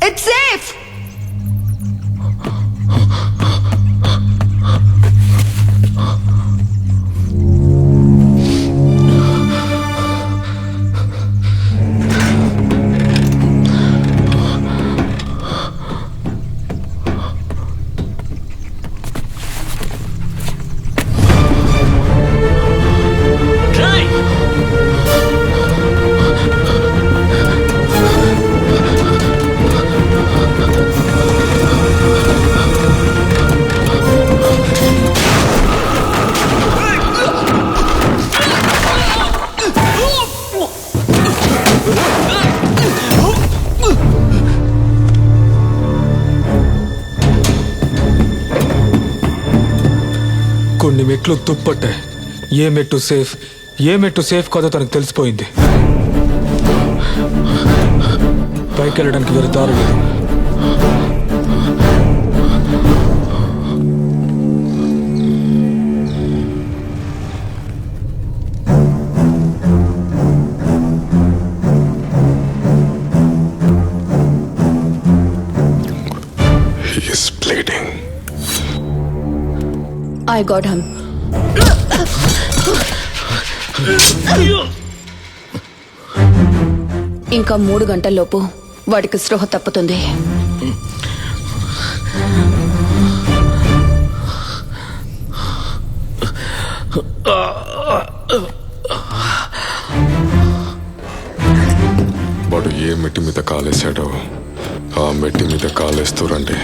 It's safe. కొన్ని మెట్లు తుప్పట్టాయి. ఏ మెట్టు సేఫ్ కాదో తనకు తెలిసిపోయింది. పైకి వెళ్ళడానికి వేరే దారి లేదు. He is bleeding. I got him. ఇంకా 3 గంటల్లోపు వాడికి స్పృహ తప్పుతుంది. వాడు ఏ మెట్టి మీద కాలేశాడో ఆ మెట్టి మీద కాలేస్తూ రండి.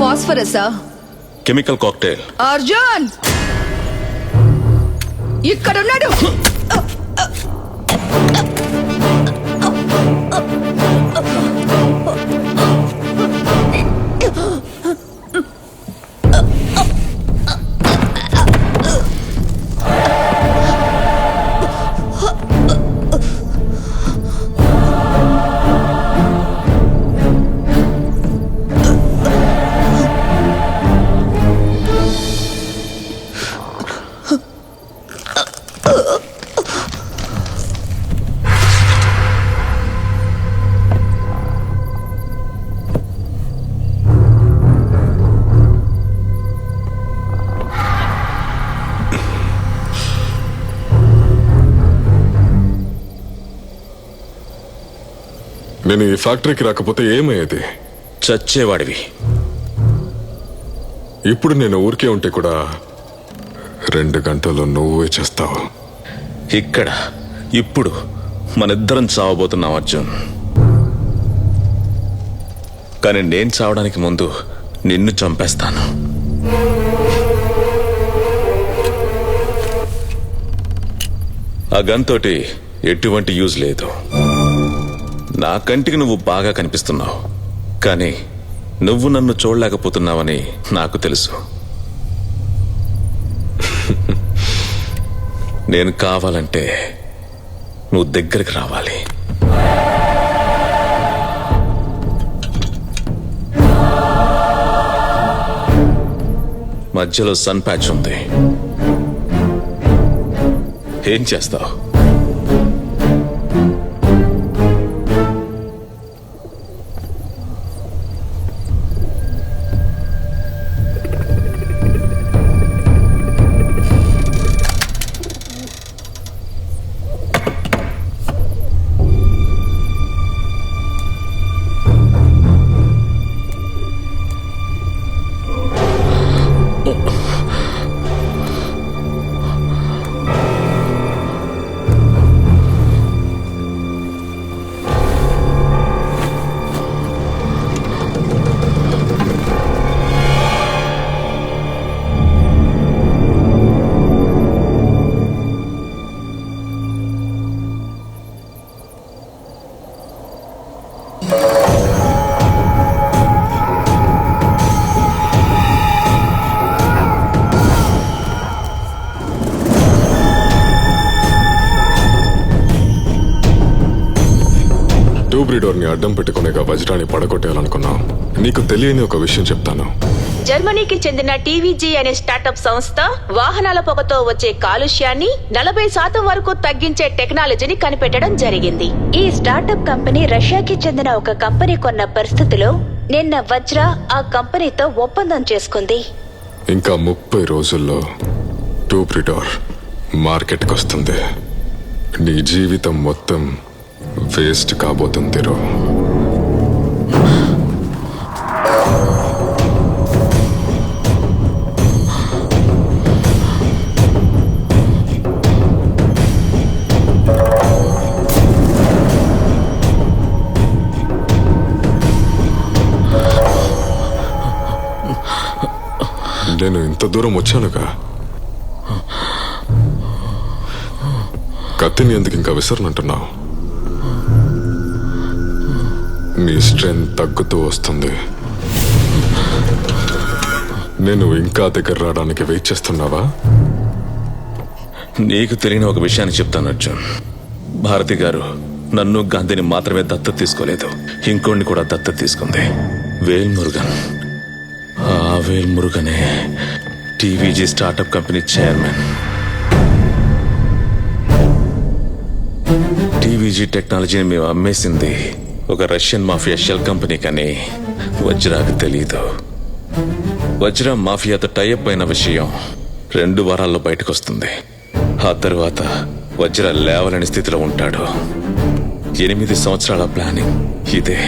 ఫాస్ఫరసా? Chemical cocktail. అర్జున్ ఇక్కడున్నాడు. నేను ఈ ఫ్యాక్టరీకి రాకపోతే ఏమయ్యేది? చచ్చేవాడివి. ఇప్పుడు నేను ఊరికే ఉంటే కూడా 2 గంటల్లో నువ్వే చేస్తావు. ఇక్కడ ఇప్పుడు మనిద్దరం చావబోతున్నాం అర్జున్. కానీ నేను చావడానికి ముందు నిన్ను చంపేస్తాను. ఆ గన్ తోటి ఎటువంటి యూజ్ లేదు. నా కంటికి నువ్వు బాగా కనిపిస్తున్నావు, కానీ నువ్వు నన్ను చూడలేకపోతున్నావని నాకు తెలుసు. నేను కావాలంటే నువ్వు దగ్గరికి రావాలి. మధ్యలో సన్ ప్యాచ్ ఉంది. ఏం చేస్తావు? టూబ్రిడోర్ని అడ్డం పెట్టుకునేగా వజ్రాన్ని పడగొట్టాలనుకున్నావు. నీకు తెలియని ఒక విషయం చెప్తాను. జర్మనీకి చెందిన టీవీజీ అనే స్టార్టప్ సంస్థ వాహనాల పొగతో వచ్చే కాలుష్యాన్ని 40% వరకు తగ్గించే టెక్నాలజీని కనిపెట్టడం జరిగింది. ఈ స్టార్టప్ కంపెనీ రష్యాకి చెందిన ఒక కంపెనీ కొన్న పరిస్థితిలో నిన్న వజ్ర ఆ కంపెనీతో ఒప్పందం చేసుకుంది. ఇంకా 30 రోజుల్లో టూబ్రిడోర్ మార్కెట్కి వస్తుంది. నీ జీవితం మొత్తం వేస్ట్ కాబోతుంది రో. నేను ఇంత దూరం వచ్చానుగా, కత్తిని ఎందుకు ఇంకా విసరనంటున్నావు? నీ స్ట్రెంత్ తగ్గుతూ వస్తుంది. నేను ఇంకా దగ్గర రావడానికి వెయిట్ చేస్తున్నావా? నీకు తెలియని ఒక విషయాన్ని చెప్తాను అర్జున్. భారతి గారు నన్ను గాంధీని మాత్రమే దత్తత తీసుకోలేదు, ఇంకోడిని కూడా దత్తత తీసుకుంది. వేల్ మురుగన్. ఆ వేల్ మురుగనే టీవీజీ స్టార్టప్ కంపెనీ చైర్మన్. టీవీజీ టెక్నాలజీని మేము అమ్మేసింది ఒక రష్యన్ మాఫియా షెల్ కంపెనీ, కానీ వజ్రాకు తెలీదు. వజ్ర మాఫియాతో టైఅప్ అయిన విషయం 2 వారాల్లో బయటకు వస్తుంది. ఆ తర్వాత వజ్ర లేవలేని స్థితిలో ఉంటాడు. 8 సంవత్సరాల ప్లానింగ్ ఇదే.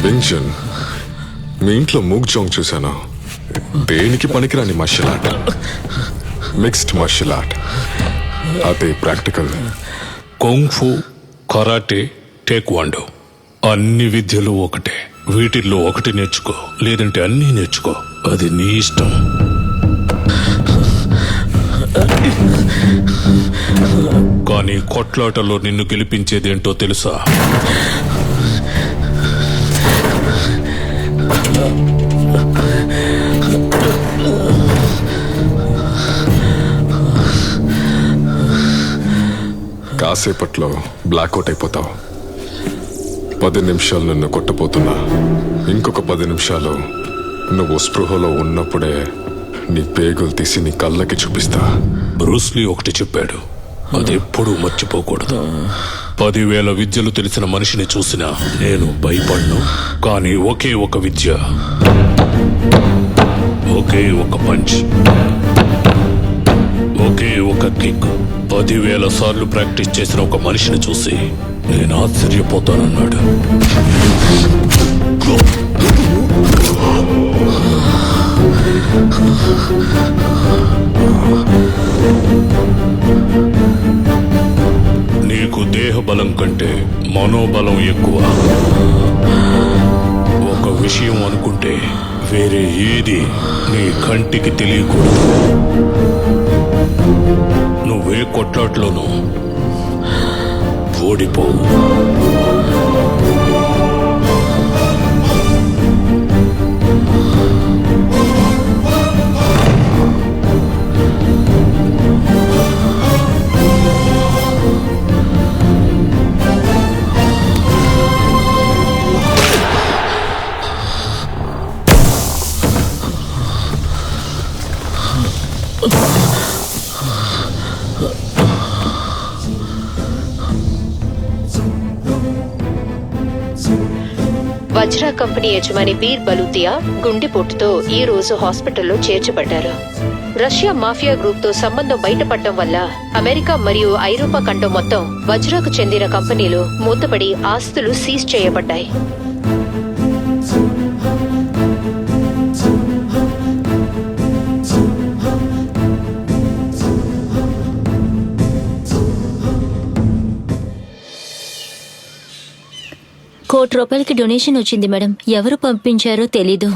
బెంజన్, మీ ఇంట్లో మూగ్ జాంగ్ చూశాను. దేనికి పనికిరాని martial art, mixed martial art. అదే ప్రాక్టికల్. కుంగ్-ఫు, కరాటే, టేక్వాండో అన్ని విద్యలు ఒకటే. వీటిల్లో ఒకటి నేర్చుకో, లేదంటే అన్నీ నేర్చుకో. అది నీ ఇష్టం. కానీ కొట్లాటలో నిన్ను గెలిపించేదేంటో తెలుసా? కాసేపట్లో బ్లాక్అవుట్ అయిపోతావు. 10 నిమిషాలు నిన్ను కొట్టపోతున్నా, ఇంకొక 10 నిమిషాలు నువ్వు స్పృహలో ఉన్నప్పుడే నీ పేగులు తీసి నీ కళ్ళకి చూపిస్తా. బ్రూస్లీ ఒకటి చెప్పాడు, అదెప్పుడూ మర్చిపోకూడదు. 10,000 విద్యలు తెలిసిన మనిషిని చూసినా నేను భయపడ్ను. కానీ ఒకే ఒక విద్య, ఒకే ఒక పంచ్, ఒకే ఒక కిక్ 10,000 సార్లు ప్రాక్టీస్ చేసిన ఒక మనిషిని చూసి నేను ఆశ్చర్యపోతానన్నాడు. నీకు దేహబలం కంటే మనోబలం ఎక్కువ. ఒక విషయం అనుకుంటే వేరే ఏది నీ కంటికి తెలియకూడదు. నువ్వే కొట్లాట్లోనూ ఓడిపోవు. వజ్రా కంపెనీ యజమాని వీర్ బలూతియా గుండెపోటుతో ఈ రోజు హాస్పిటల్లో చేర్చబడ్డారు. రష్యా మాఫియా గ్రూప్ తో సంబంధం బయటపడటం వల్ల అమెరికా మరియు ఐరోపా ఖండం మొత్తం వజ్రాకు చెందిన కంపెనీలు మూతపడి ఆస్తులు సీజ్ చేయబడ్డాయి. ₹1 కోటి డొనేషన్ వచ్చింది మేడం. ఎవరు పంపించారో తెలీదు.